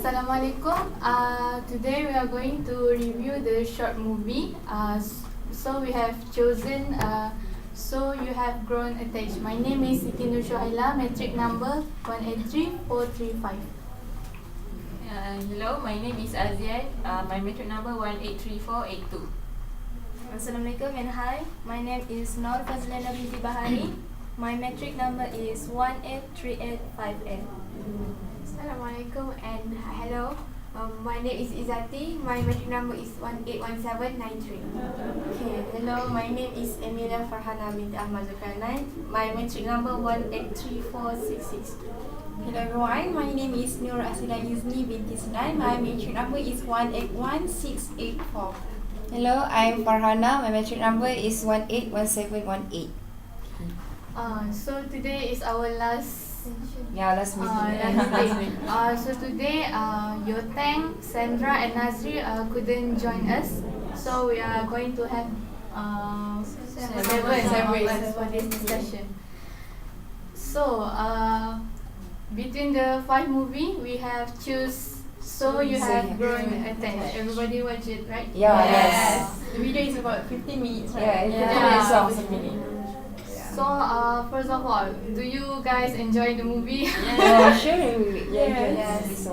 Assalamualaikum. Today we are going to review the short movie. So we have chosen So You Have Grown Attached. My name is Siti Nur Shuhaila, metric number 183435. Hello, my name is Aziad. My metric number 183482. Assalamualaikum and hi. My name is Nur Fazlana binti Bahari. My metric number is 18385N. Assalamualaikum and hello. My name is Izzati. My metric number is 181793. Okay, hello. My name is Emilia Farhana binti Ahmad Zulkarnain. My metric number 183466. Hello everyone, my name is Nur Asila Yuzni binti Sinan. My metric number is 181684. Hello, I'm Farhana. My metric number is 181718. So today is our last Last meeting. So today, Yoteng, Sandra and Nazri couldn't join us. So we are going to have seven for this discussion. So between the 5 movie, we have choose So You Have Grown Attached. Everybody watch it, right? Yes. The video is about 15 minutes, right? Yeah, 15 minutes of a minute. So first of all, do you guys enjoy the movie? Sure. Yes.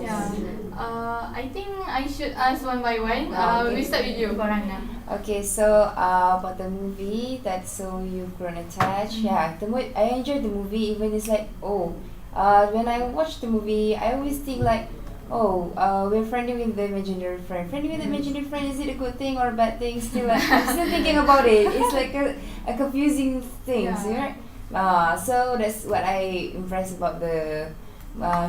I think I should ask one by one. We start with you, Farhana. Okay, so about the movie, that's So You've Grown Attached. Yeah, I enjoyed the movie. Even it's like, when I watch the movie, I always think like, we're friendly with the imaginary friend. Friendly with the imaginary friend, is it a good thing or a bad thing? Still, I'm still thinking about it. It's like a confusing thing, right? So that's what I impressed about the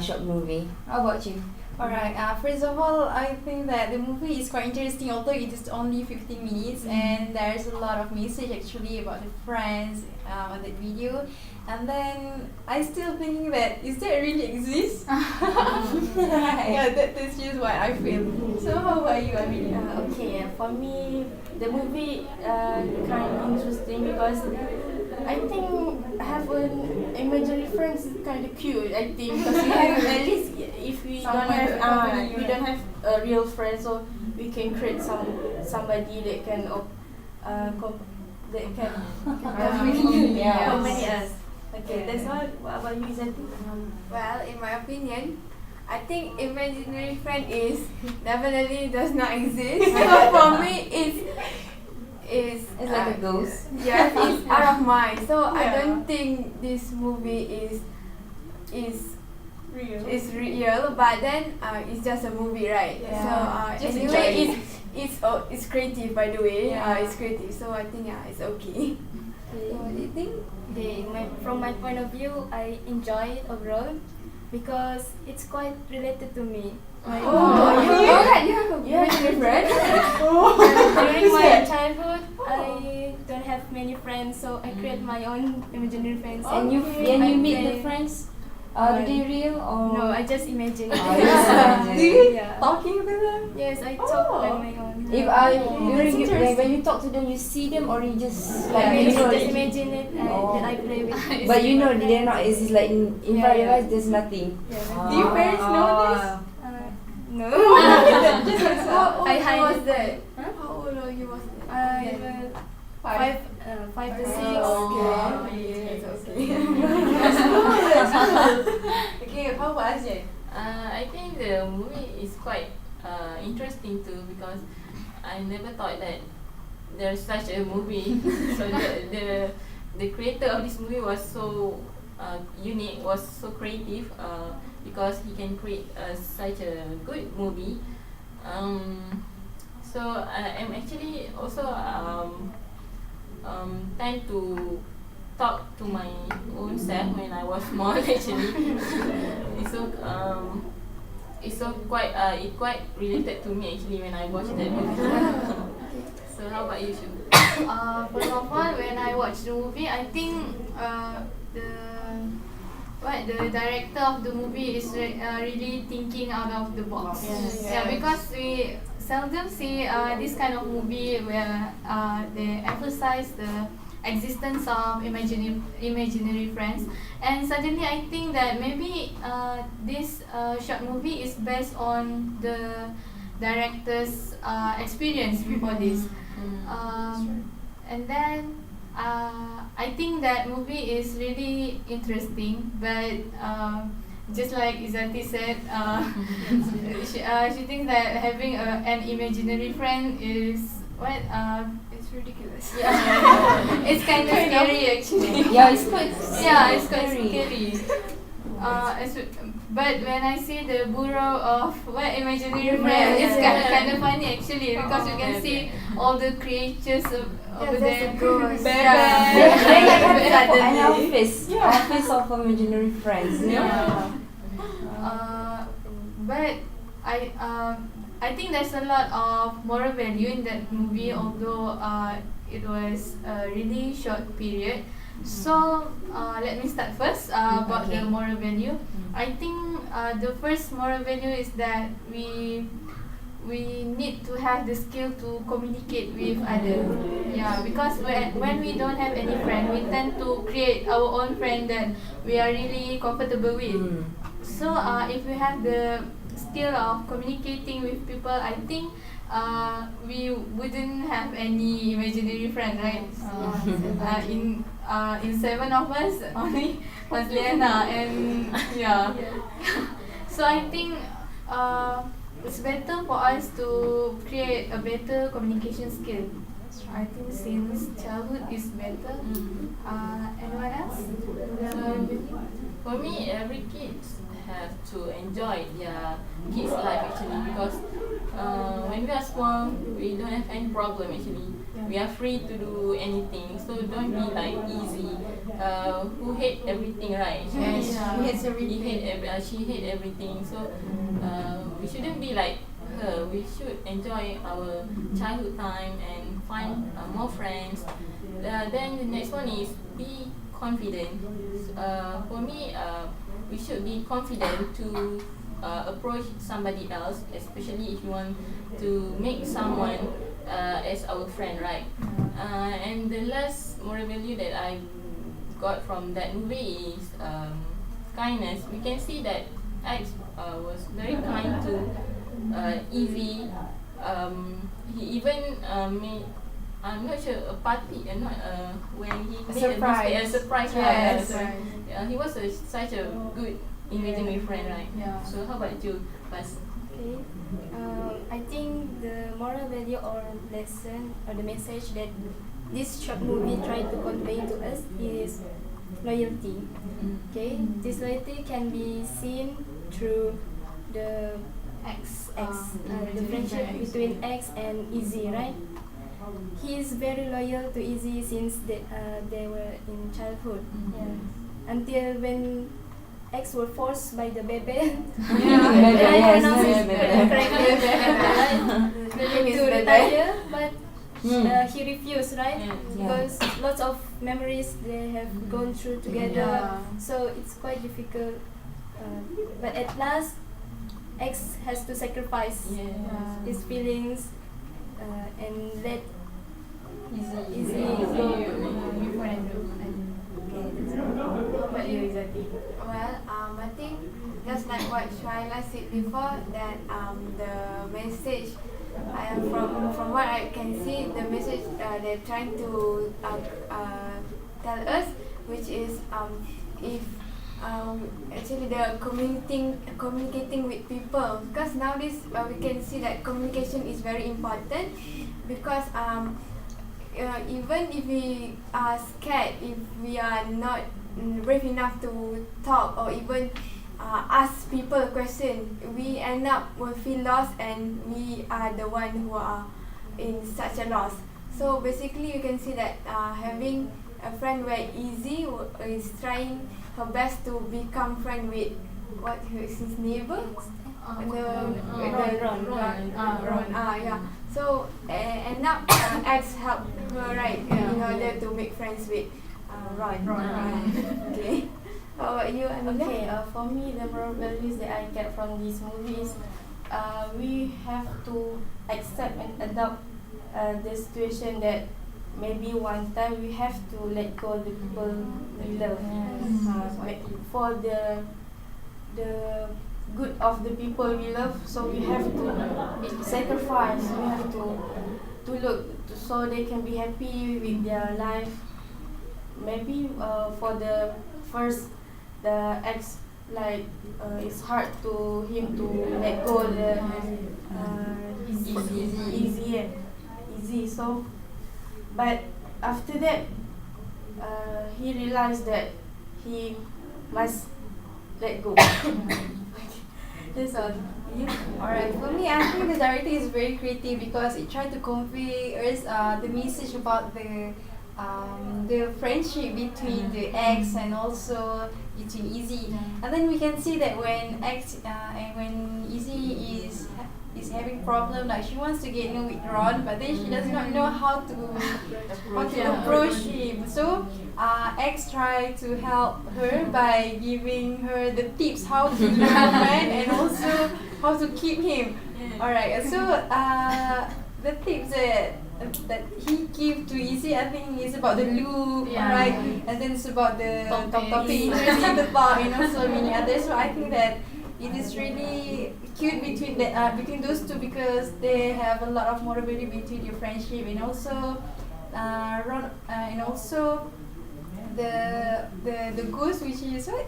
short movie. How about you? Alright, first of all, I think that the movie is quite interesting, although it is only 15 minutes and there's a lot of message actually about the friends on that video. And then I still thinking that, is that really exist? Yeah, that's just what I feel. So how about you, Amelia? Okay, for me, the movie kind of interesting because I think having imaginary friends is kind of cute. I think because we have at least if we don't have a real friend, so we can create somebody that can accompany us. Okay, that's all. What about you, Izzati? Well, in my opinion, I think imaginary friend is definitely does not exist. So for me, it's like a ghost. Yeah, it's out of mind. So I don't think this movie is real. But then it's just a movie, right? Yeah. So anyway, it's creative, by the way. It's creative. So I think it's okay. So what do you think? From my point of view, I enjoy it overall because it's quite related to me. You have a imaginary friend? During my childhood, I don't have many friends, so I create my own imaginary friends. And you meet the friends? Are they real or? No, I just imagine it. Do you talking to them? Yes, I talk on my own. If when you talk to them, you see them or you just just imagine it and then I play with it. But you know they're not. It's like in front of your eyes, there's nothing. Do your parents know this? No. How old was that? How old are you? Five to 6. Okay, how about Aziad? I think the movie is quite interesting too because I never thought that there's such a movie. So the creator of this movie was so unique, was so creative because he can create such a good movie. So I'm actually also tend to talk to my own self when I was small actually. It's quite related to me actually when I watched that movie. So how about you, Shu? First of all, when I watched the movie, I think the director of the movie is really thinking out of the box. Because we seldom see this kind of movie where they emphasize the existence of imaginary friends. And suddenly I think that maybe this short movie is based on the director's experience before this. And then I think that movie is really interesting, but just like Izati said, she thinks that having an imaginary friend is what It's ridiculous. it's kind of scary actually. Yeah, it's quite It's quite scary. But when I see the bureau of what imaginary friend, it's kind of funny actually, because you can see all the creatures over there. They like have an office of imaginary friends. Yeah. But I think there's a lot of moral value in that movie, although it was a really short period. So let me start first about the moral value. I think the first moral value is that we need to have the skill to communicate with others. Yeah, because when we don't have any friend, we tend to create our own friend that we are really comfortable with. So if we have the skill of communicating with people, I think we wouldn't have any imaginary friend, right? In 7 of us, only was Liana, and yeah. So I think it's better for us to create a better communication skill. I think since childhood is better. Anyone else? For me, every kids have to enjoy their kids' life actually, because when we are small, we don't have any problem actually. We are free to do anything, so don't be like easy. Who hate everything, right? She hates everything. She hate everything. So we shouldn't be like her. We should enjoy our childhood time and find more friends. Then the next one is be confident. For me, we should be confident to approach somebody else, especially if you want to make someone as our friend, right? And the last moral value that I got from that movie is kindness. We can see that X was very kind to Evie. He even made, I'm not sure, a party, not when he made a surprise. Yes, right. He was such a good imaginary friend, right? Yeah. So how about you, Bas? Okay. I think the moral value or lesson or the message that this short movie tried to convey to us is loyalty. Okay, this loyalty can be seen through the the friendship between X and Izzy, right? He is very loyal to Izzy since they were in childhood. Until when X were forced by the Bebe. To retire, but he refused, right? Because lots of memories they have gone through together, so it's quite difficult. But at last, X has to sacrifice his feelings and let Izzy go. What you exactly? Well, I think just like what Shuaila said before, that the message from what I can see, the message they're trying to tell us, which is if actually they're communicating with people, because nowadays we can see that communication is very important, because even if we are scared, if we are not brave enough to talk or even ask people a question, we end up will feel lost, and we are the one who are in such a loss. So basically you can see that having a friend where Izzy is trying her best to become friend with what is his neighbor? Ron. So end up X help her, right, in order to make friends with Ron. Okay. How about you, Anila? Okay, for me, the moral values that I get from these movies, we have to accept and adopt the situation that maybe one time we have to let go the people we love. For the good of the people we love, so we have to sacrifice. We have to look so they can be happy with their life. Maybe for the first, the ex, like it's hard to him to let go the easy. So, but after that, he realized that he must let go. That's all. Alright, for me, I think the director is very creative because it tried to convey us the message about the friendship between the ex and also between Izzy. And then we can see that when ex and when Izzy is having problem, like she wants to get know with Ron, but then she does not know how to approach him. So ex try to help her by giving her the tips how to keep a man and also how to keep him. Alright, so the tips that he give to Izzy, I think is about the look, right? And then it's about the topic, the bar, and also many others. So I think that it is really cute between those two because they have a lot of moral value between your friendship, and also Ron, and also the ghost, which is what?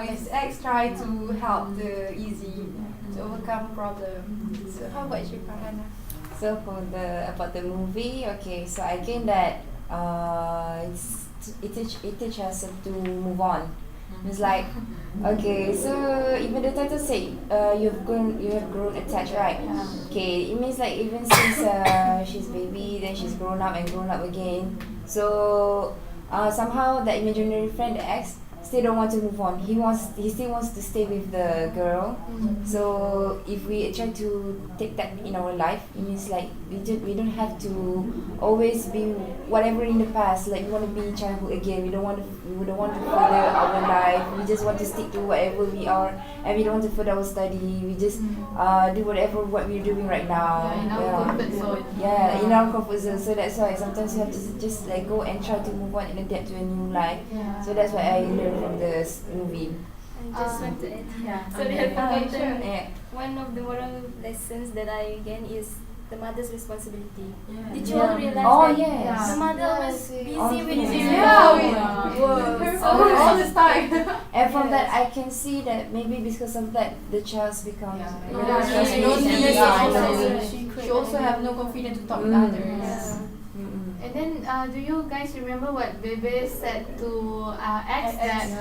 His ex try to help the Izzy to overcome problem. So how about you, Farhana? So for about the movie, okay, so again that it teaches us to move on. It's like, okay, so even the title say you have grown attached, right? Okay, it means like even since she's baby, then she's grown up and grown up again. So somehow the imaginary friend, the ex, still don't want to move on. He still wants to stay with the girl. So if we try to take that in our life, it means like we don't have to always be whatever in the past. Like we want to be childhood again. We don't want to further our life. We just want to stick to whatever we are, and we don't want to further our study. We just do what we're doing right now. In our comfort zone. Yeah, in our comfort zone. So that's why sometimes you have to just like go and try to move on and adapt to a new life. So that's what I learned from this movie. I just want to add. Sorry, I I forgot Yeah. one of the moral lessons that I gained is the mother's responsibility. Did you Yeah. all realize Oh, that yes. the mother was busy with busy. his With her all the time. And from that, I can see that maybe because of that, the child becomes She also have no confidence to talk with others. And then, do you guys remember what Bebe said to X that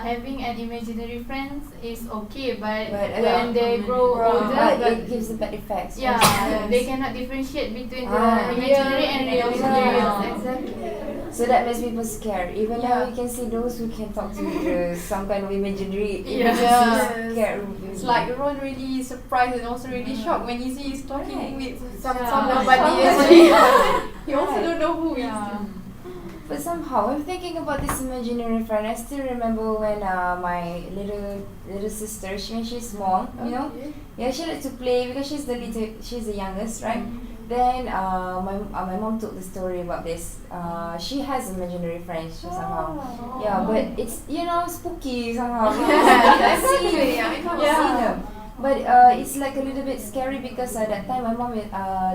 having an imaginary friend is okay, but when they grow older, but it gives the bad effects. they cannot differentiate between the imaginary and real experience. Exactly. So that makes people scared. Even now, we can see those who can talk to some kind of imaginary. Scared. It's like Ron really surprised and also really shocked when Izzy is talking with somebody. He also don't know who is. But somehow, I'm thinking about this imaginary friend. I still remember when my little sister, when she's small, you know, she likes to play because she's the youngest, right? Then my mom told the story about this. She has imaginary friends somehow. But it's spooky somehow. I can't see them. But it's like a little bit scary because at that time my mom is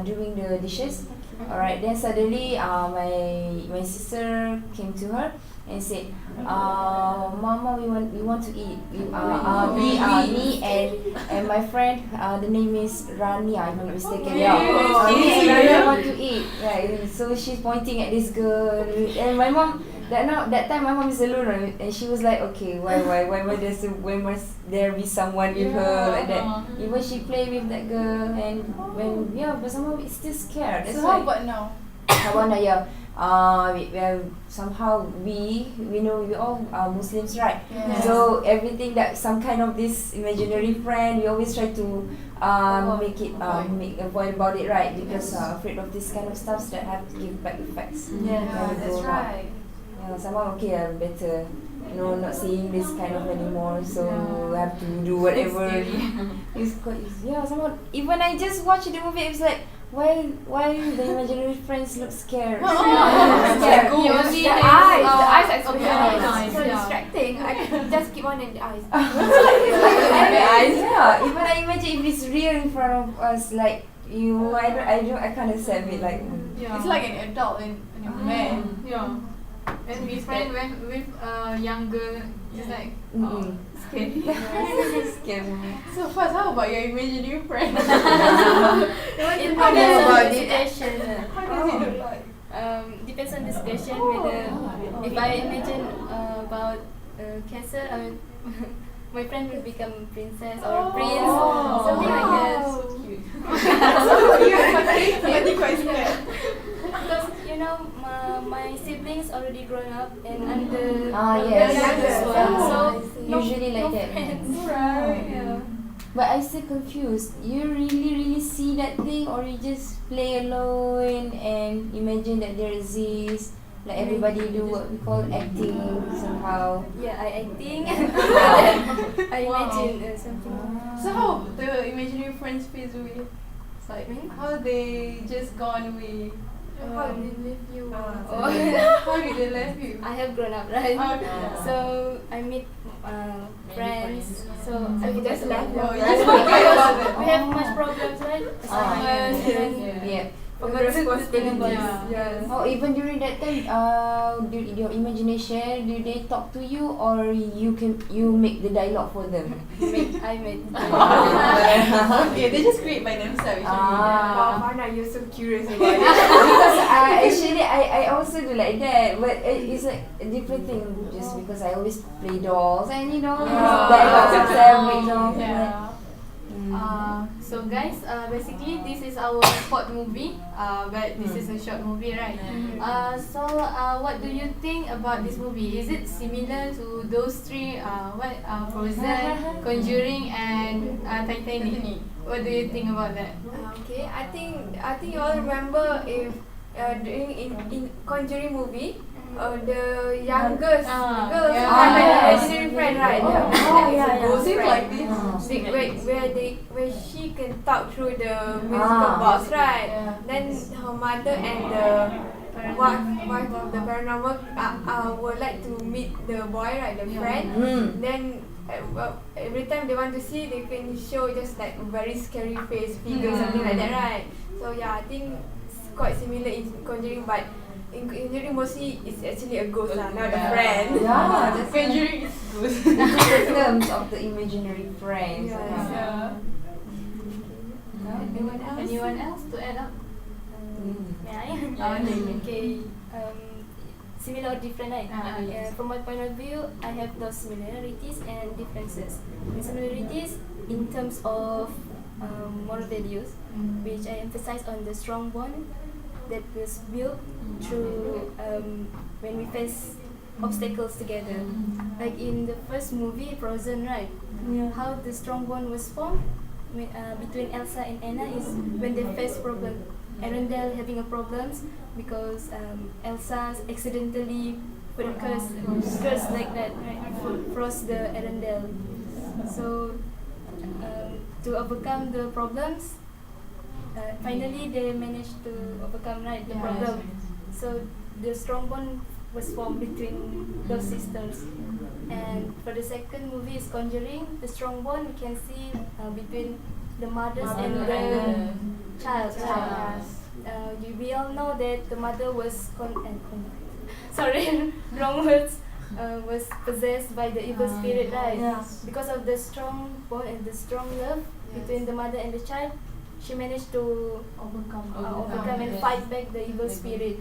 doing the dishes. Alright, then suddenly my sister came to her and said, Mama, we want to eat. Me and my friend, the name is Rania, if I'm not mistaken. We want to eat. Right, so she's pointing at this girl, and my mom. That time my mom is alone, and she was like, okay, why must there be someone with her like that? Even she play with that girl, and but somehow it's still scared. That's So why. how about now? Somehow we know we all are Muslims, right? Yes. So everything that some kind of this imaginary friend, we always try to make avoid about it, right? Because afraid of this kind of stuff that have to give back effects. That's right. Somehow better not seeing this kind of anymore. So have to do whatever. It's quite somehow even I just watched the movie. It's like why the imaginary friends look scared. Scared. You only The have, eyes okay, especially. nice, So yeah. distracting. I can just keep on in the eyes. Yeah, even I imagine if it's real in front of us, like I can't accept it. Like Yeah. It's like an adult and a man. Yeah. And we friend when with younger, it's like scary. scary. So first, how about your imaginary friend? It How depends does on it- the situation. How does it look like? Depends on the situation. Whether if I imagine about castle, my friend will become princess or a prince, something like that. I think quite scared. Because my siblings already grown up and I'm the Yes. youngest one, so Usually like no that. friends. Right. Yeah. But I still confused. You really see that thing, or you just play alone and imagine that there exists? Like everybody do what we call acting somehow. Yeah, I think I imagine something. So how the imaginary friends fades away? It's like how they just gone away. How did they leave you? How did they left you? I have grown up, right? Okay. So I meet friends. So I just left Oh, them. you just forget about them. we have much problems, right? Assignments and Yeah. forgot to think about Yes. Oh, even during that time, your imagination, do they talk to you, or you make the dialogue for them? I made. Okay, they just create by themselves. Wow, Farna, you're so curious about it. Because I also do like that, but it's like a different thing. Just because I always play dolls and dialogues of them, So guys, basically this is our short movie, but this is a short movie, right? So what do you think about this movie? Is it similar to those three? Frozen, Conjuring, and Titanic? What do you think about that? Okay, I think you all remember if during in Conjuring movie, the youngest girl had an imaginary friend, right? Seems like this. Where she can talk through the musical box, right? Then her mother and the wife of the paranormal would like to meet the boy, right? The friend. Then every time they want to see, they can show just like a very scary face, figure, something like that, right? So yeah, I think it's quite similar in Conjuring, but in Conjuring mostly it's actually a ghost, not a friend. Yeah, that's Conjuring is good. in terms of the imaginary friends. Yeah. Anyone else to add up? May I? Okay. Similar or different, right? Yes. From my point of view, I have those similarities and differences. The similarities in terms of moral values, which I emphasize on the strong bond that was built through when we face obstacles together. Like in the first movie, Frozen, right? How the strong bond was formed between Elsa and Anna is when they face problem. Arendelle having a problems because Elsa accidentally put a curse like that, right? Froze the Arendelle. So to overcome the problems, finally they managed to overcome, right, the problem. So the strong bond was formed between those sisters. And for the second movie is Conjuring, the strong bond we can see between the mothers and the child. We all know that the mother was wrong words. Was possessed by the evil spirit, right? Because of the strong bond and the strong love between the mother and the child, she managed to overcome and fight back the evil spirit.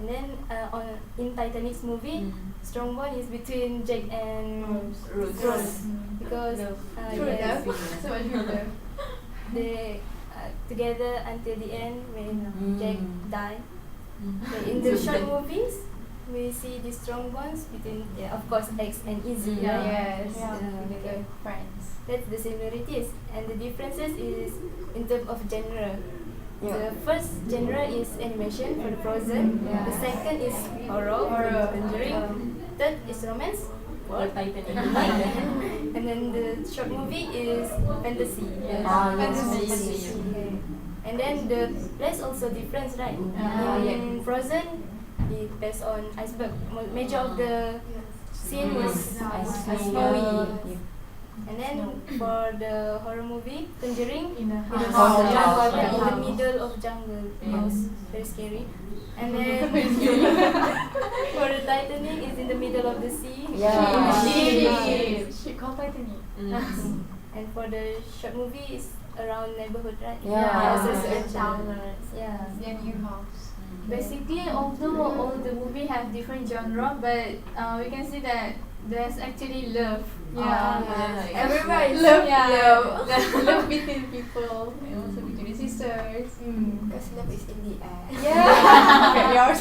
And then in Titanic's movie, strong bond is between Jack and Rose because So much better. they together until the end when Jack died. Okay, in the short movies, we see the strong bonds between, of course, X and Izzy. Right? Because friends. That's the similarities, and the differences is in terms of genre. The first genre is animation for the Frozen. The second is horror for the Conjuring. third is romance, Or Titanic. and then the short movie is fantasy. Ah, yes, Fantasy. fantasy. Okay. And then the place also different, right? In Frozen, it based on iceberg. Major of the scene was snowy. And then for the horror movie, Conjuring, In the it was house. jungle, Yeah. in the middle of jungle. It was very scary. And then for the Titanic, it's in the middle of the sea. Yeah. She called Titanic. And for the short movie, it's around neighborhood, right? Yeah. Also a it's town. Yeah. Their new house. Basically, although all the movie have different genre, but we can see that there's actually love. Everybody is Love, love. love between people and also between the sisters. Because love is in the air. Yeah. Yours.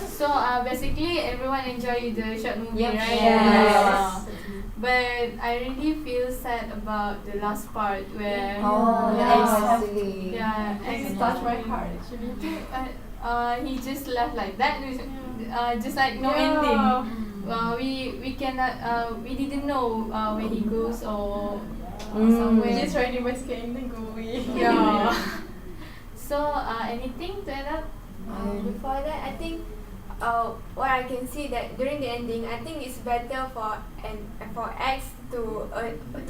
So basically, everyone enjoy the short movie, Yep. right? Yes. But I really feel sad about the last part where Oh, the that ex, was really. yeah, It touched my heart actually. he just left like that, just like no ending. We cannot we didn't know where he goes or somewhere. Just riding bicycle and then go away. Yeah. So anything to add up? Before that, I think what I can see that during the ending, I think it's better for X to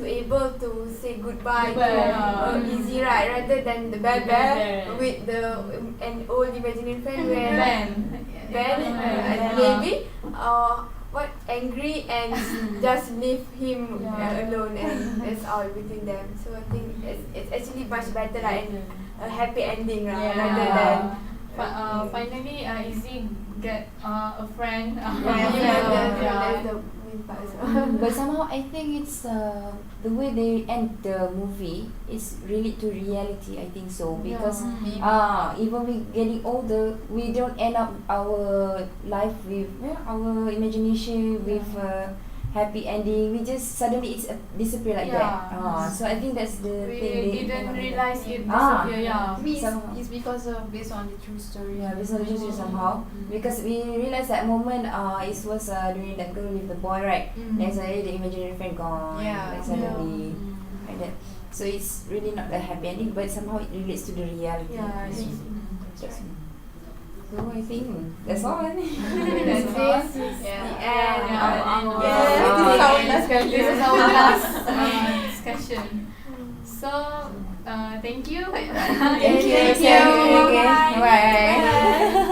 able to say goodbye to Easy Ride rather than the Bear with an old imaginary friend where Ben maybe angry and just leave him alone, and that's all between them. So I think it's actually much better and a happy ending rather than Finally, Izzy get a friend. that's the main part. But somehow I think it's the way they end the movie is really to reality. I think so because even we getting older, we don't end up our life with our imagination with happy ending. We just suddenly it's disappear like that. So I think that's the We thing. They didn't cannot- realize it Ah. disappear. Yeah. Me, Somehow. it's because of based on the true story. Yeah, based on the history somehow. Because we realized that moment it was during that girl with the boy, right? Then suddenly the imaginary friend gone. Yeah. Like suddenly like that. So it's really not a happy ending, but somehow it relates to the reality. Yeah. That's- So I think that's all. I think. That's all. This is our last discussion. So, thank you. Thank you. Okay. Bye.